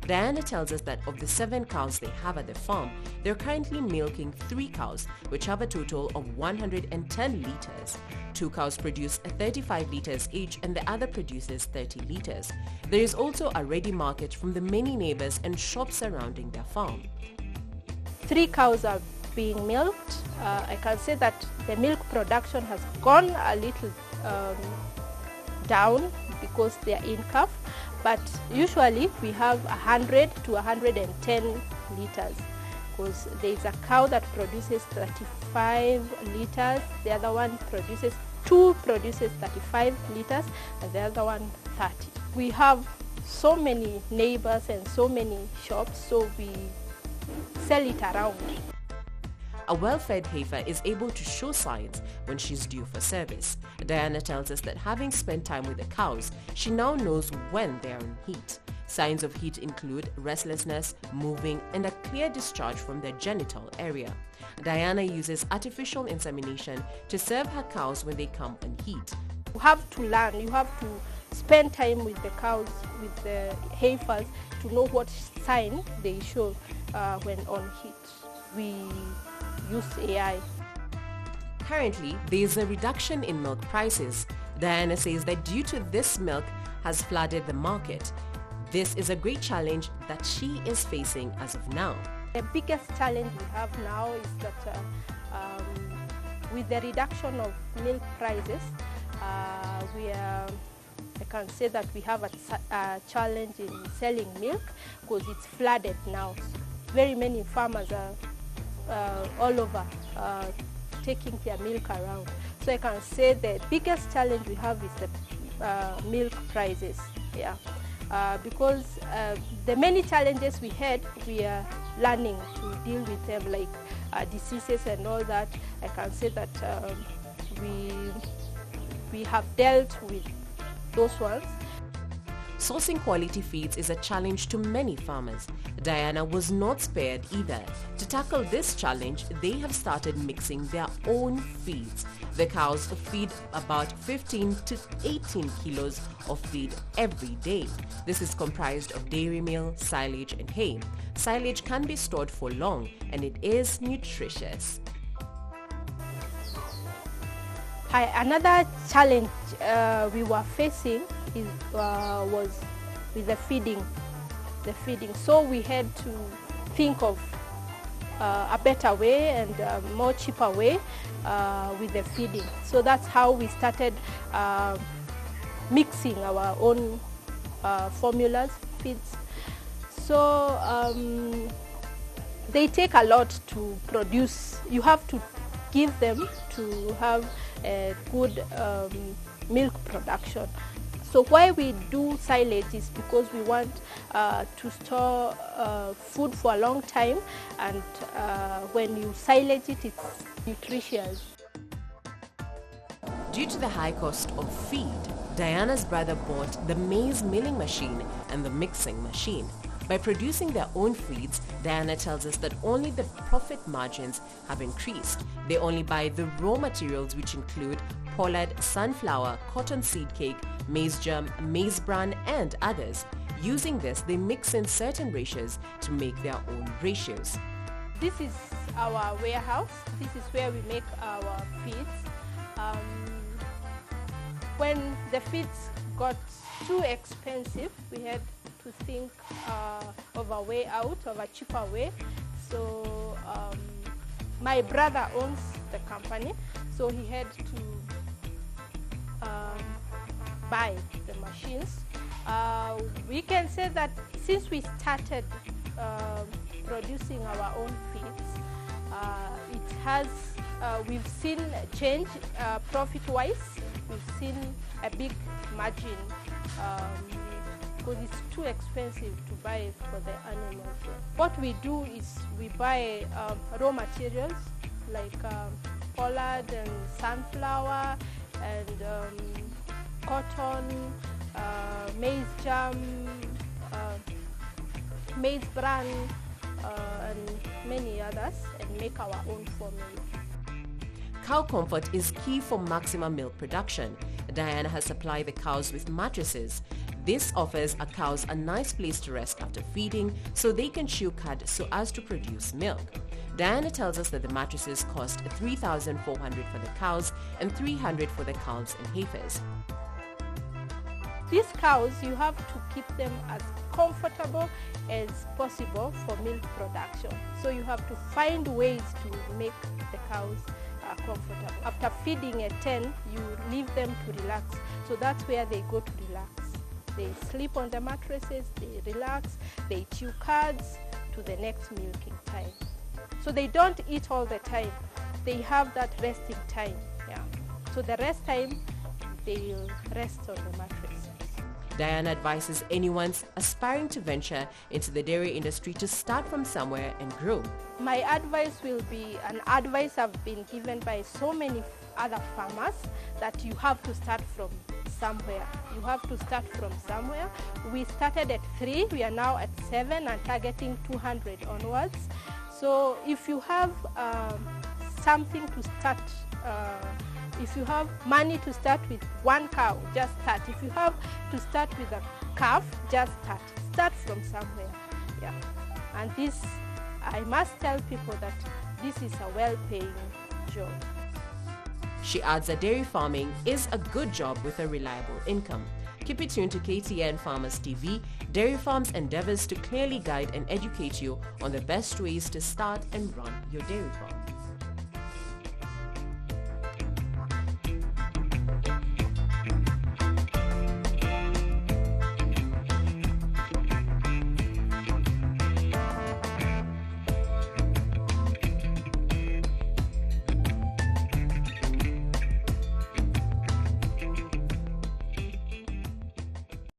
Diana tells us that of the 7 cows they have at the farm, they're currently milking 3 cows, which have a total of 110 liters. 2 cows produce 35 liters each and the other produces 30 liters. There is also a ready market from the many neighbors and shops surrounding their farm. 3 cows are being milked. I can say that the milk production has gone a little down because they are in calf, but usually we have 100 to 110 liters because there is a cow that produces 35 liters, the other one produces 35 liters and the other one 30. We have so many neighbors and so many shops, so we sell it around. A well-fed heifer is able to show signs when she's due for service. Diana tells us that having spent time with the cows, she now knows when they are in heat. Signs of heat include restlessness, moving, and a clear discharge from their genital area. Diana uses artificial insemination to serve her cows when they come on heat. You have to learn, you have to spend time with the cows, with the heifers, to know what sign they show when on heat. We use AI. Currently, there is a reduction in milk prices. Diana says that due to this, milk has flooded the market. This is a great challenge that she is facing as of now. The biggest challenge we have now is that with the reduction of milk prices, I can say that we have a challenge in selling milk because it's flooded now. Very many farmers are all over taking their milk around. So I can say the biggest challenge we have is the milk prices. Yeah. Because the many challenges we had, we are learning to deal with them, like diseases and all that. I can say that we have dealt with those ones. Sourcing quality feeds is a challenge to many farmers. Diana was not spared either. To tackle this challenge, they have started mixing their own feeds. The cows feed about 15 to 18 kilos of feed every day. This is comprised of dairy meal, silage, and hay. Silage can be stored for long and it is nutritious. Another challenge we were facing was with the feeding. So we had to think of a better way and a more cheaper way with the feeding. So that's how we started mixing our own formulas, feeds. So they take a lot to produce. You have to give them to have a good milk production. So why we do silage is because we want to store food for a long time, and when you silage it, it's nutritious. Due to the high cost of feed, Diana's brother bought the maize milling machine and the mixing machine. By producing their own feeds, Diana tells us that only the profit margins have increased. They only buy the raw materials, which include pollard, sunflower, cotton seed cake, maize germ, maize bran, and others. Using this, they mix in certain ratios to make their own ratios. This is our warehouse. This is where we make our feeds. When the feeds got too expensive, we had to think of a way out, of a cheaper way. So my brother owns the company, so he had to buy the machines. We can say that since we started producing our own feeds, we've seen a change profit-wise. We've seen a big margin because it's too expensive to buy for the animals. What we do is we buy raw materials like pollard and sunflower and cotton, maize germ, maize bran, and many others, and make our own formula. Cow comfort is key for maximum milk production. Diana has supplied the cows with mattresses. This offers our cows a nice place to rest after feeding so they can chew cud so as to produce milk. Diana tells us that the mattresses cost $3,400 for the cows and $300 for the calves and heifers. These cows, you have to keep them as comfortable as possible for milk production. So you have to find ways to make the cows comfortable. After feeding at 10, you leave them to relax. So that's where they go to relax. They sleep on the mattresses, they relax, they chew cuds to the next milking time. So they don't eat all the time. They have that resting time. Yeah. So the rest time, they'll rest on the mattress. Diana advises anyone aspiring to venture into the dairy industry to start from somewhere and grow. My advice will be an advice I've been given by so many other farmers, that you have to start from somewhere. You have to start from somewhere. We started at 3, we are now at 7 and targeting 200 onwards. So if you have something to start, if you have money to start with one cow, just start. If you have to start with a calf, just start. Start from somewhere. Yeah. And this, I must tell people that this is a well-paying job. She adds that dairy farming is a good job with a reliable income. Keep it tuned to KTN Farmers TV. Dairy Farms endeavors to clearly guide and educate you on the best ways to start and run your dairy farm.